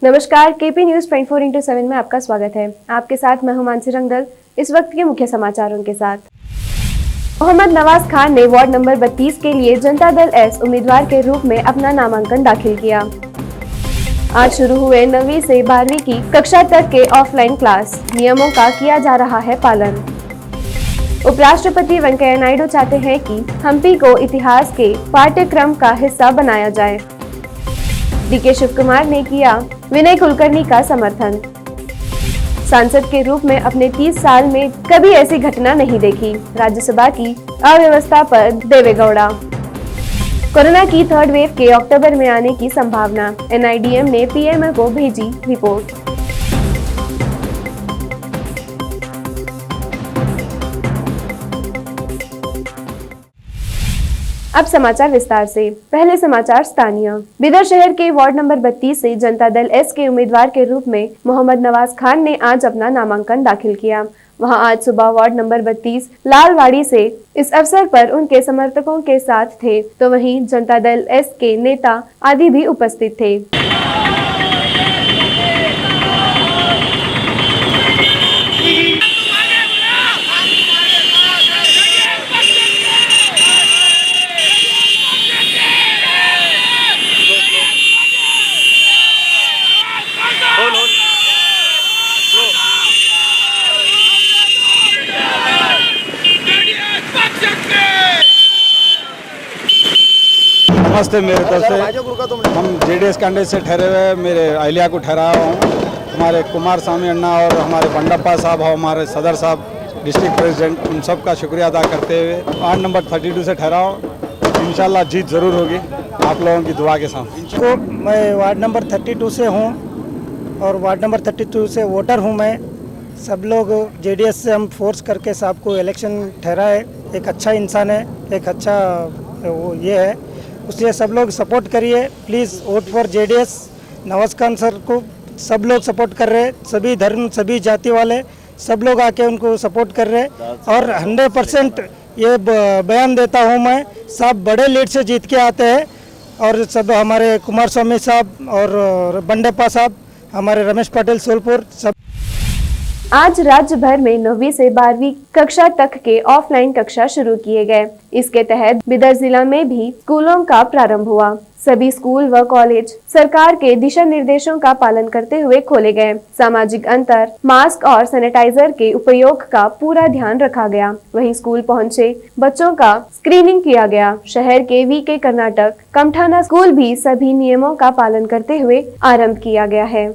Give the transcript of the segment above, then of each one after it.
नमस्कार, KP news 24/7 में आपका स्वागत है। आपके साथ मैं हूं मानसी रंगदल। इस वक्त के मुख्य समाचारों के साथ मोहम्मद नवाज खान ने वार्ड नंबर 32 के लिए जनता दल एस उम्मीदवार के रूप में अपना नामांकन दाखिल किया। आज शुरू हुए 9वीं से 12वीं की कक्षा तक के ऑफलाइन क्लास, नियमों का किया जा रहा है पालन। उपराष्ट्रपति वेंकैया नायडू चाहते हैं कि हम्पी को इतिहास के पाठ्यक्रम का हिस्सा बनाया जाए। डीके शिव कुमार ने किया विनय कुलकर्णी का समर्थन। सांसद के रूप में अपने 30 साल में कभी ऐसी घटना नहीं देखी, राज्यसभा की अव्यवस्था पर देवेगौड़ा। कोरोना की थर्ड वेव के अक्टूबर में आने की संभावना, एनआईडीएम ने पीएमओ को भेजी रिपोर्ट। अब समाचार विस्तार से। पहले समाचार स्थानीय। बिदर शहर के वार्ड नंबर 32 से जनता दल एस के उम्मीदवार के रूप में मोहम्मद नवाज खान ने आज अपना नामांकन दाखिल किया। वहां आज सुबह वार्ड नंबर 32 लालवाड़ी से इस अवसर पर उनके समर्थकों के साथ थे, तो वहीं जनता दल एस के नेता आदि भी उपस्थित थे। नमस्ते, मेरे तरफ से हम जेडीएस कैंडिडेट से ठहरे हुए मेरे अहलिया को ठहराया हूँ। हमारे कुमार स्वामी अन्ना और हमारे बंडप्पा साहब और हमारे सदर साहब डिस्ट्रिक्ट प्रेसिडेंट, उन सब का शुक्रिया अदा करते हुए वार्ड नंबर 32 से ठहरा हूँ। इंशाल्लाह जीत ज़रूर होगी आप लोगों की दुआ के साथ। तो मैं वार्ड नंबर 32 से हूँ और वार्ड नंबर 32 से वोटर हूँ मैं। सब लोग जेडीएस से हम फोर्स करके साहब को इलेक्शन ठहरा है। एक अच्छा इंसान है, एक अच्छा वो ये है, इसलिए सब लोग सपोर्ट करिए please. Vote for JDS. Nawaz Khan sir को सब लोग सपोर्ट कर रहे हैं, सभी धर्म सभी जाति वाले सब लोग आके उनको सपोर्ट कर रहे हैं। और 100% ये बयान देता हूँ मैं, सब बड़े लीड से जीत के आते हैं। और सब हमारे कुमार स्वामी साहब और बंडप्पा साहब, हमारे रमेश पटेल सोलपुर सब। आज राज्य भर में 9वीं से 12वीं कक्षा तक के ऑफलाइन कक्षा शुरू किए गए। इसके तहत बिदर जिला में भी स्कूलों का प्रारंभ हुआ। सभी स्कूल व कॉलेज सरकार के दिशा निर्देशों का पालन करते हुए खोले गए। सामाजिक अंतर, मास्क और सैनिटाइजर के उपयोग का पूरा ध्यान रखा गया। वहीं स्कूल पहुंचे बच्चों का स्क्रीनिंग किया गया। शहर के वीके कर्नाटक कमठाना स्कूल भी सभी नियमों का पालन करते हुए आरंभ किया गया है।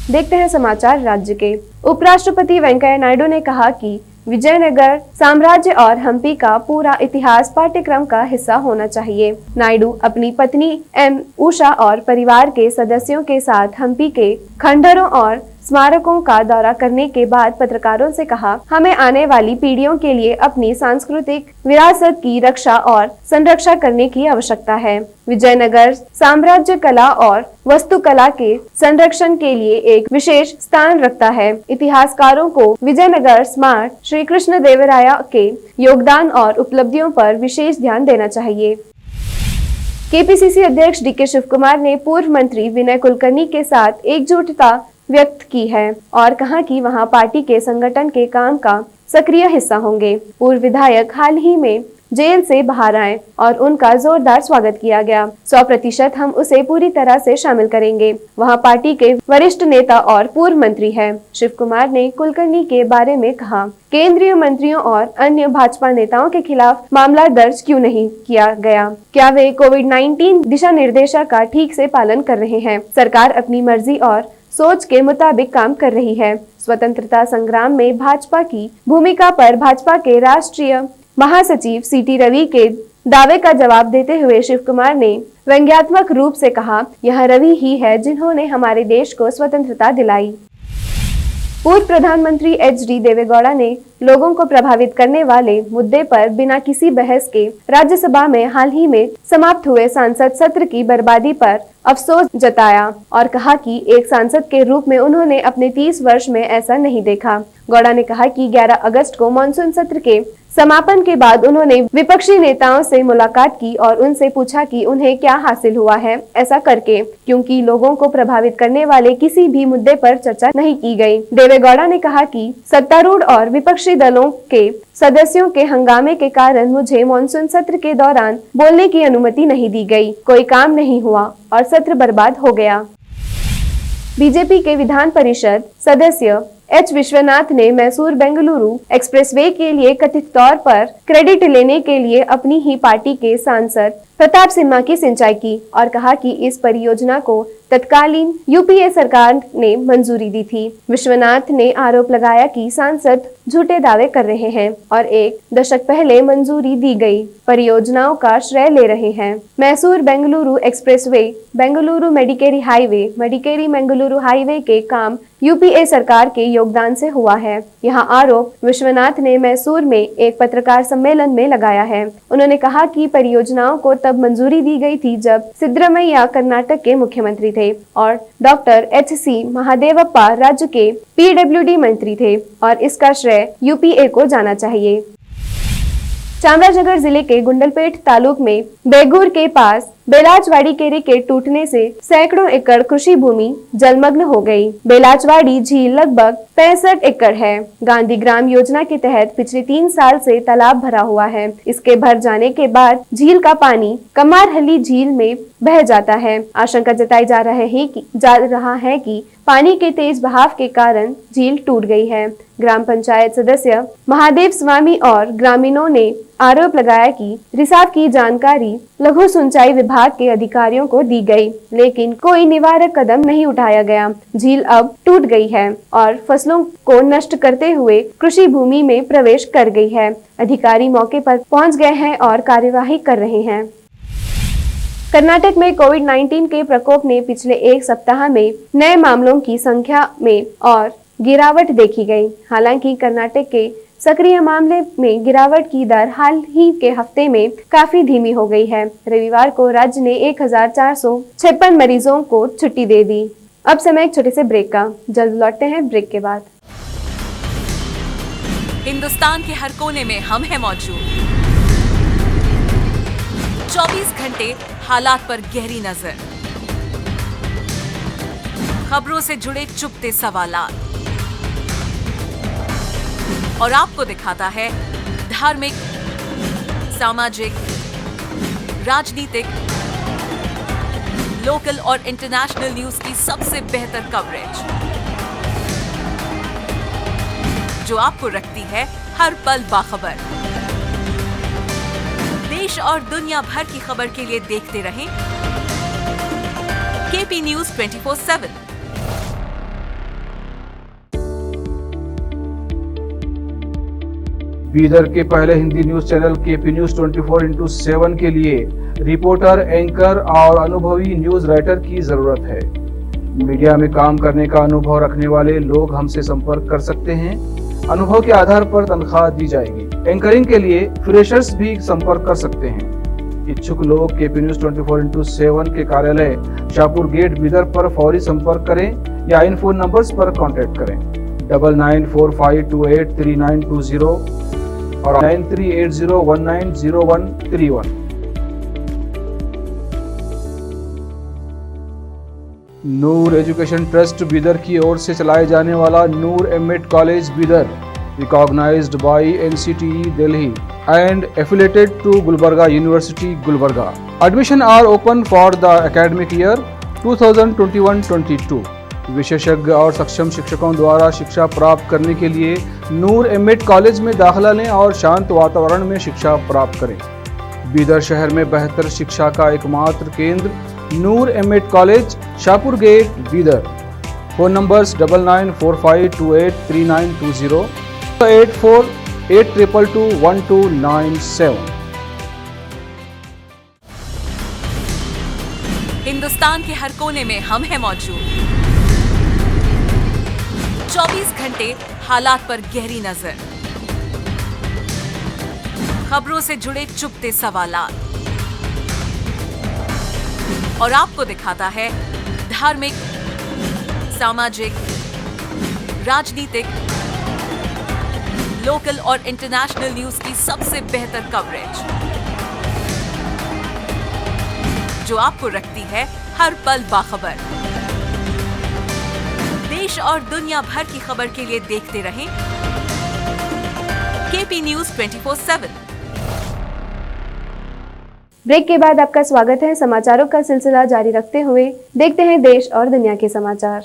देखते हैं समाचार राज्य के। उपराष्ट्रपति वेंकैया नायडू ने कहा कि विजयनगर साम्राज्य और हम्पी का पूरा इतिहास पाठ्यक्रम का हिस्सा होना चाहिए। नायडू अपनी पत्नी एम उषा और परिवार के सदस्यों के साथ हम्पी के खंडरों और स्मारकों का दौरा करने के बाद पत्रकारों से कहा, हमें आने वाली पीढ़ियों के लिए अपनी सांस्कृतिक विरासत की रक्षा और संरक्षा करने की आवश्यकता है। विजयनगर साम्राज्य कला और वास्तुकला के संरक्षण के लिए एक विशेष स्थान रखता है। इतिहासकारों को विजयनगर स्मार्ट श्री कृष्ण देवराया के योगदान और उपलब्धियों पर विशेष ध्यान देना चाहिए। केपीसीसी अध्यक्ष डीके शिव कुमार ने पूर्व मंत्री विनय कुलकर्णी के साथ एकजुटता व्यक्त की है और कहा कि वहां पार्टी के संगठन के काम का सक्रिय हिस्सा होंगे। पूर्व विधायक हाल ही में जेल से बाहर आए और उनका जोरदार स्वागत किया गया। 100% हम उसे पूरी तरह से शामिल करेंगे। वहां पार्टी के वरिष्ठ नेता और पूर्व मंत्री हैं। शिव कुमार ने कुलकर्णी के बारे में कहा, केंद्रीय मंत्रियों और अन्य भाजपा नेताओं के खिलाफ मामला दर्ज क्यों नहीं किया गया? क्या वे कोविड-19 दिशा निर्देशों का ठीक से पालन कर रहे हैं? सरकार अपनी मर्जी और सोच के मुताबिक काम कर रही है। स्वतंत्रता संग्राम में भाजपा की भूमिका पर भाजपा के राष्ट्रीय महासचिव सीटी रवि के दावे का जवाब देते हुए शिव कुमार ने व्यंग्यात्मक रूप से कहा, यह रवि ही है जिन्होंने हमारे देश को स्वतंत्रता दिलाई। पूर्व प्रधानमंत्री एच.डी. देवेगौड़ा ने लोगों को प्रभावित करने वाले मुद्दे पर बिना किसी बहस के राज्यसभा में हाल ही में समाप्त हुए सांसद सत्र की बर्बादी पर अफसोस जताया और कहा कि एक सांसद के रूप में उन्होंने अपने 30 वर्ष में ऐसा नहीं देखा। गौड़ा ने कहा कि 11 अगस्त को मानसून सत्र के समापन के बाद उन्होंने विपक्षी नेताओं से मुलाकात की और उनसे पूछा कि उन्हें क्या हासिल हुआ है ऐसा करके, क्योंकि लोगों को प्रभावित करने वाले किसी भी मुद्दे पर चर्चा नहीं की गई। देवेगौड़ा ने कहा कि सत्तारूढ़ और विपक्षी दलों के सदस्यों के हंगामे के कारण मुझे मॉनसून सत्र के दौरान बोलने की अनुमति नहीं दी गई, कोई काम नहीं हुआ और सत्र बर्बाद हो गया। बीजेपी के विधान परिषद सदस्य एच विश्वनाथ ने मैसूर बेंगलुरु एक्सप्रेसवे के लिए कथित तौर पर क्रेडिट लेने के लिए अपनी ही पार्टी के सांसद प्रताप सिम्हा की सिंचाई की और कहा कि इस परियोजना को तत्कालीन यूपीए सरकार ने मंजूरी दी थी। विश्वनाथ ने आरोप लगाया कि सांसद झूठे दावे कर रहे हैं और 1 दशक पहले मंजूरी दी गई परियोजनाओं का श्रेय ले रहे हैं। मैसूर बेंगलुरु एक्सप्रेसवे, बेंगलुरु मडिकेरी बेंगलुरु हाईवे के काम यूपीए सरकार के योगदान से हुआ है। यहां आरोप विश्वनाथ ने मैसूर में एक पत्रकार सम्मेलन में लगाया है। उन्होंने कहा कि परियोजनाओं को तब मंजूरी दी गई थी जब सिद्धरामैया कर्नाटक के मुख्यमंत्री थे और डॉक्टर एच.सी. महादेवप्पा राज्य के पीडब्ल्यूडी मंत्री थे और इसका श्रेय यूपीए को जाना चाहिए। चामराजनगर जिले के गुंडलपेट तालुक में बेगूर के पास बेलाचवाड़ी केरे के टूटने से सैकड़ों एकड़ कृषि भूमि जलमग्न हो गई। बेलाचवाड़ी झील लगभग 65 एकड़ है। गांधी ग्राम योजना के तहत पिछले 3 साल से तालाब भरा हुआ है। इसके भर जाने के बाद झील का पानी कमारहली झील में बह जाता है। आशंका जताई जा रहा है कि पानी के तेज बहाव के कारण झील टूट गई है। ग्राम पंचायत सदस्य महादेव स्वामी और ग्रामीणों ने आरोप लगाया कि रिसाव की जानकारी लघु सिंचाई विभाग के अधिकारियों को दी गई, लेकिन कोई निवारक कदम नहीं उठाया गया। झील अब टूट गई है और फसलों को नष्ट करते हुए कृषि भूमि में प्रवेश कर गई है। अधिकारी मौके पर पहुंच गए हैं और कार्यवाही कर रहे हैं। कर्नाटक में कोविड-19 के प्रकोप ने पिछले 1 सप्ताह में नए मामलों की संख्या में और गिरावट देखी गई। हालांकि कर्नाटक के सक्रिय मामले में गिरावट की दर हाल ही के हफ्ते में काफी धीमी हो गई है। रविवार को राज्य ने 1456 मरीजों को छुट्टी दे दी। अब समय एक छोटे से ब्रेक का, जल्द लौटते हैं ब्रेक के बाद। हिंदुस्तान के हर कोने में हम हैं मौजूद। 24 घंटे हालात पर गहरी नजर, खबरों से जुड़े चुपते सवालात और आपको दिखाता है धार्मिक, सामाजिक, राजनीतिक, लोकल और इंटरनेशनल न्यूज की सबसे बेहतर कवरेज, जो आपको रखती है हर पल बाखबर। देश और दुनिया भर की खबर के लिए देखते रहें केपी न्यूज 24/7। बीदर के पहले Hindi news channel KP news 24/7 के लिए रिपोर्टर, एंकर और अनुभवी न्यूज राइटर की जरूरत है। मीडिया में काम करने का अनुभव रखने वाले लोग हमसे संपर्क कर सकते हैं। अनुभव के आधार पर तनख्वाह दी जाएगी। एंकरिंग के लिए फ्रेशर्स भी संपर्क कर सकते हैं। इच्छुक लोग केपी न्यूज 24/7 के कार्यालय शाहपुर गेट बीदर पर फौरी संपर्क करें या इन फोन नंबर्स पर कांटेक्ट करें 9945283920 और 9380190131। नूर एजुकेशन ट्रस्ट बीदर की ओर से चलाए जाने वाला Noor M Ed college Bidar, recognised by NCTE Delhi and affiliated to Gulbarga University, Gulbarga. Admission are open for the academic year 2021-22. विशेषज्ञ और सक्षम शिक्षकों द्वारा शिक्षा प्राप्त करने के लिए नूर एमएड कॉलेज में दाखिला लें और शांत वातावरण में शिक्षा प्राप्त करें। बीदर शहर में बेहतर शिक्षा का एकमात्र केंद्र Noor M Ed college, Shahpur gate, Bidar. Phone numbers 9945283920, 8482221297। Hindustan के हर कोने में हम हैं मौजूद। 24 घंटे हालात पर गहरी नजर, खबरों से जुड़े चुपते सवालात और आपको दिखाता है धार्मिक, सामाजिक, राजनीतिक, लोकल और इंटरनेशनल न्यूज की सबसे बेहतर कवरेज, जो आपको रखती है हर पल बाखबर। देश और दुनिया भर की खबर के लिए देखते रहें केपी न्यूज 24/7। ब्रेक के बाद आपका स्वागत है। समाचारों का सिलसिला जारी रखते हुए देखते हैं देश और दुनिया के समाचार।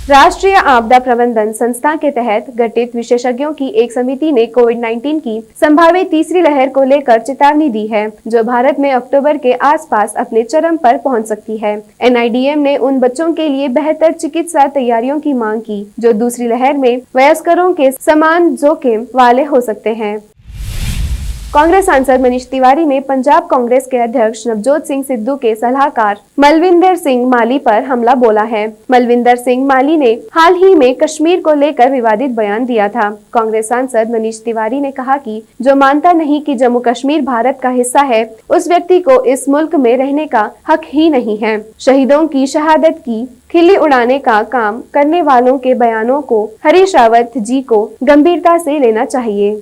राष्ट्रीय आपदा प्रबंधन संस्था के तहत गठित विशेषज्ञों की एक समिति ने कोविड-19 की संभावित तीसरी लहर को लेकर चेतावनी दी है, जो भारत में अक्टूबर के आसपास अपने चरम पर पहुंच सकती है। एनआईडीएम ने उन बच्चों के लिए बेहतर चिकित्सा तैयारियों की मांग की, जो दूसरी लहर में वयस्करों के समान जोखिम वाले हो सकते हैं। कांग्रेस सांसद मनीष तिवारी ने पंजाब कांग्रेस के अध्यक्ष नवजोत सिंह सिद्धू के सलाहकार मलविंदर सिंह माली पर हमला बोला है। मलविंदर सिंह माली ने हाल ही में कश्मीर को लेकर विवादित बयान दिया था। कांग्रेस सांसद मनीष तिवारी ने कहा कि जो मानता नहीं कि जम्मू कश्मीर भारत का हिस्सा है, उस व्यक्ति को इस मुल्क में रहने का हक ही नहीं है। शहीदों की शहादत की खिल्ली उड़ाने का काम करने वालों के बयानों को हरीश रावत जी को गंभीरता से लेना चाहिए।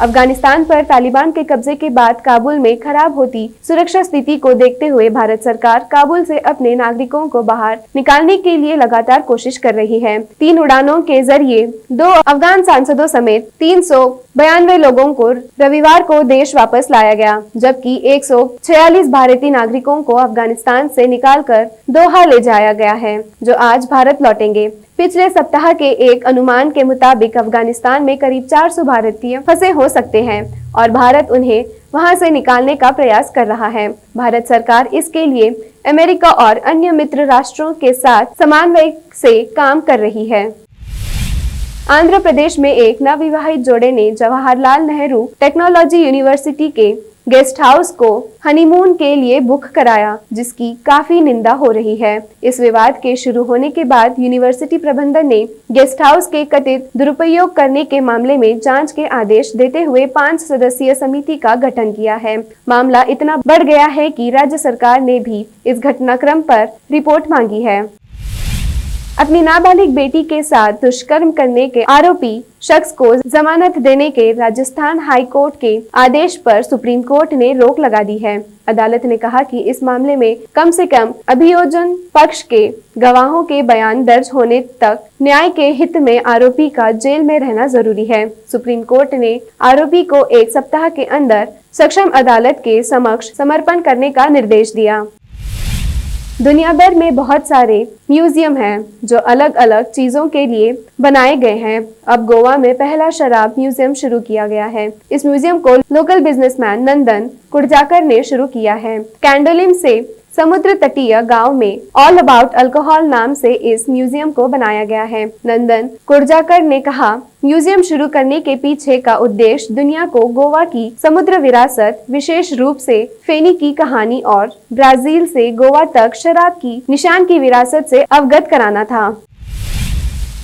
अफगानिस्तान पर तालिबान के कब्जे के बाद काबुल में खराब होती सुरक्षा स्थिति को देखते हुए भारत सरकार काबुल से अपने नागरिकों को बाहर निकालने के लिए लगातार कोशिश कर रही है। 3 उड़ानों के जरिए 2 अफगान सांसदों समेत 392 लोगों को रविवार को देश वापस लाया गया, जबकि 146 भारतीय नागरिकों को अफगानिस्तान से निकालकर दोहा ले जाया गया है, जो आज भारत लौटेंगे। पिछले सप्ताह के एक अनुमान के मुताबिक अफगानिस्तान में करीब 400 भारतीय फंसे हो सकते हैं और भारत उन्हें वहां से निकालने का प्रयास कर रहा है। भारत सरकार इसके लिए अमेरिका और अन्य मित्र राष्ट्रों के साथ समन्वय से काम कर रही है। आंध्र प्रदेश में एक नवविवाहित जोड़े ने जवाहरलाल नेहरू टेक्नोलॉजी यूनिवर्सिटी के गेस्ट हाउस को हनीमून के लिए बुक कराया, जिसकी काफी निंदा हो रही है। इस विवाद के शुरू होने के बाद यूनिवर्सिटी प्रबंधन ने गेस्ट हाउस के कथित दुरुपयोग करने के मामले में जांच के आदेश देते हुए 5 सदस्यीय समिति का गठन किया है। मामला इतना बढ़ गया है कि राज्य सरकार ने भी इस घटनाक्रम पर रिपोर्ट मांगी है। अपनी नाबालिग बेटी के साथ दुष्कर्म करने के आरोपी शख्स को जमानत देने के राजस्थान हाई कोर्ट के आदेश पर सुप्रीम कोर्ट ने रोक लगा दी है। अदालत ने कहा कि इस मामले में कम से कम अभियोजन पक्ष के गवाहों के बयान दर्ज होने तक न्याय के हित में आरोपी का जेल में रहना जरूरी है। सुप्रीम कोर्ट ने आरोपी को 1 सप्ताह के अंदर सक्षम अदालत के समक्ष समर्पण करने का निर्देश दिया। दुनिया भर में बहुत सारे म्यूजियम हैं जो अलग अलग चीजों के लिए बनाए गए हैं। अब गोवा में पहला शराब म्यूजियम शुरू किया गया है। इस म्यूजियम को लोकल बिजनेसमैन नंदन कुर्जाकर ने शुरू किया है। कैंडोलिम से समुद्र तटीय गांव में ऑल अबाउट अल्कोहल नाम से इस म्यूजियम को बनाया गया है। नंदन कुर्जाकर ने कहा, म्यूजियम शुरू करने के पीछे का उद्देश्य दुनिया को गोवा की समुद्र विरासत, विशेष रूप से फेनी की कहानी और ब्राजील से गोवा तक शराब की निशान की विरासत से अवगत कराना था।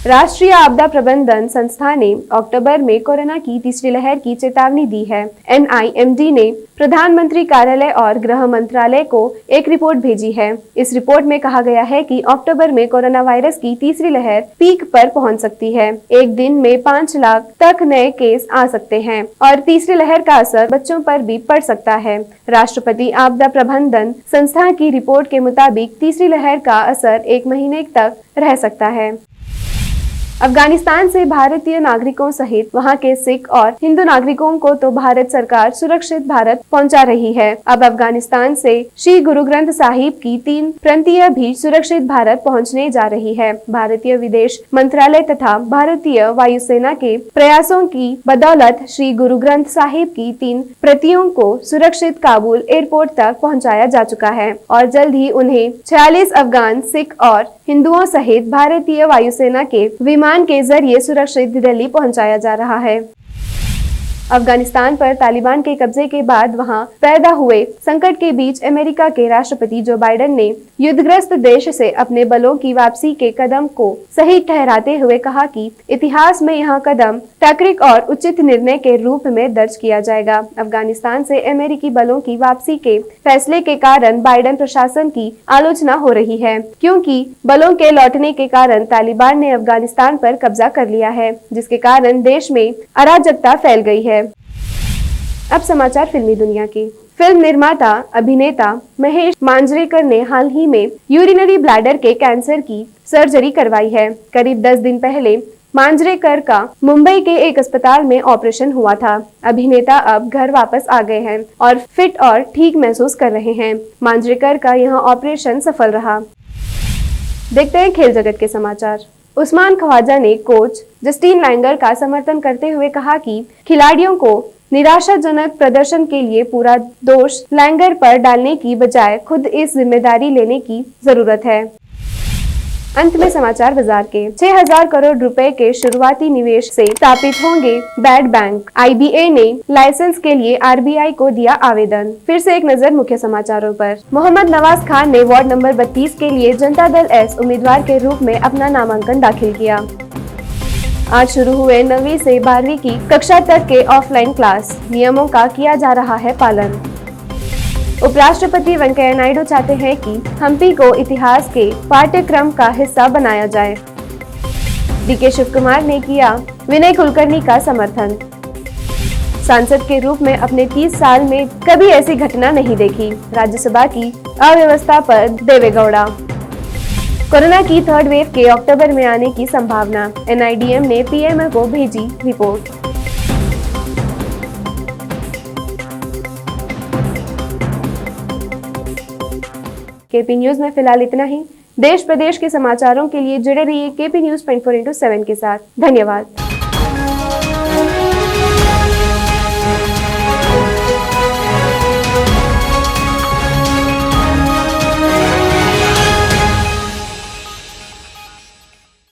राष्ट्रीय आपदा प्रबंधन संस्था ने अक्टूबर में कोरोना की तीसरी लहर की चेतावनी दी है। एनआईएमडी ने प्रधानमंत्री कार्यालय और गृह मंत्रालय को एक रिपोर्ट भेजी है। इस रिपोर्ट में कहा गया है कि अक्टूबर में कोरोना वायरस की तीसरी लहर पीक पर पहुंच सकती है। एक दिन में 5 लाख तक नए केस आ सकते हैं और तीसरी लहर का असर बच्चों पर भी पड़ सकता है। राष्ट्रपति आपदा प्रबंधन संस्था की रिपोर्ट के मुताबिक तीसरी लहर का असर 1 महीने तक रह सकता है। अफगानिस्तान से भारतीय नागरिकों सहित वहां के सिख और हिंदू नागरिकों को तो भारत सरकार सुरक्षित भारत पहुंचा रही है। अब अफगानिस्तान से श्री गुरु ग्रंथ साहिब की 3 प्रतियां भी सुरक्षित भारत पहुंचने जा रही है। भारतीय विदेश मंत्रालय तथा भारतीय वायुसेना के प्रयासों की बदौलत श्री गुरु ग्रंथ साहिब की 3 प्रतियों को सुरक्षित काबुल एयरपोर्ट तक पहुंचाया जा चुका है और जल्द ही उन्हें 46 अफगान, सिख और हिंदुओं सहित भारतीय वायुसेना के विमान के जरिए सुरक्षित दिल्ली पहुंचाया जा रहा है। अफगानिस्तान पर तालिबान के कब्जे के बाद वहां पैदा हुए संकट के बीच अमेरिका के राष्ट्रपति जो बाइडेन ने युद्धग्रस्त देश से अपने बलों की वापसी के कदम को सही ठहराते हुए कहा कि इतिहास में यह कदम तार्किक और उचित निर्णय के रूप में दर्ज किया जाएगा। अफगानिस्तान से अमेरिकी बलों की वापसी के फैसले के कारण बाइडेन प्रशासन की आलोचना हो रही है, क्योंकि बलों के लौटने के कारण तालिबान ने अफगानिस्तान पर कब्जा कर लिया है, जिसके कारण देश में अराजकता फैल गई है। अब समाचार फिल्मी दुनिया की। फिल्म निर्माता अभिनेता महेश मांजरेकर ने हाल ही में यूरिनरी ब्लैडर के कैंसर की सर्जरी करवाई है। करीब 10 दिन पहले मांजरेकर का मुंबई के एक अस्पताल में ऑपरेशन हुआ था। अभिनेता अब घर वापस आ गए हैं और फिट और ठीक महसूस कर रहे हैं। मांजरेकर का यह ऑपरेशन सफल रहा। देखते हैं खेल जगत के समाचार। उस्मान ख्वाजा ने कोच जस्टिन लैंगर का समर्थन करते हुए कहा कि खिलाड़ियों को निराशाजनक प्रदर्शन के लिए पूरा दोष लैंगर पर डालने की बजाय खुद इस जिम्मेदारी लेने की जरूरत है। अंत में समाचार बाजार के। 6000 करोड़ रुपए के शुरुआती निवेश से स्थापित होंगे बैड बैंक। IBA ने लाइसेंस के लिए RBI को दिया आवेदन। फिर से एक नजर मुख्य समाचारों पर। मोहम्मद नवाज खान ने वार्ड नंबर 32 के लिए जनता दल S उम्मीदवार के रूप में अपना नामांकन दाखिल किया। आज शुरू हुए 9वीं से 12वीं की कक्षा तक के ऑफलाइन क्लास। नियमों का किया जा रहा है पालन। उपराष्ट्रपति वेंकैया नायडू चाहते हैं कि हम्पी को इतिहास के पाठ्यक्रम का हिस्सा बनाया जाए। DK शिव कुमार ने किया विनय कुलकर्णी का समर्थन। सांसद के रूप में अपने 30 साल में कभी ऐसी घटना नहीं देखी। राज्यसभा की अव्यवस्था पर देवेगौड़ा। कोरोना की 3rd वेव के अक्टूबर में आने की संभावना। NIDM ने PMO को भेजी रिपोर्ट। KP न्यूज में फिलहाल इतना ही। देश प्रदेश के समाचारों के लिए जुड़े रहिए KP News 24/7 के साथ। धन्यवाद।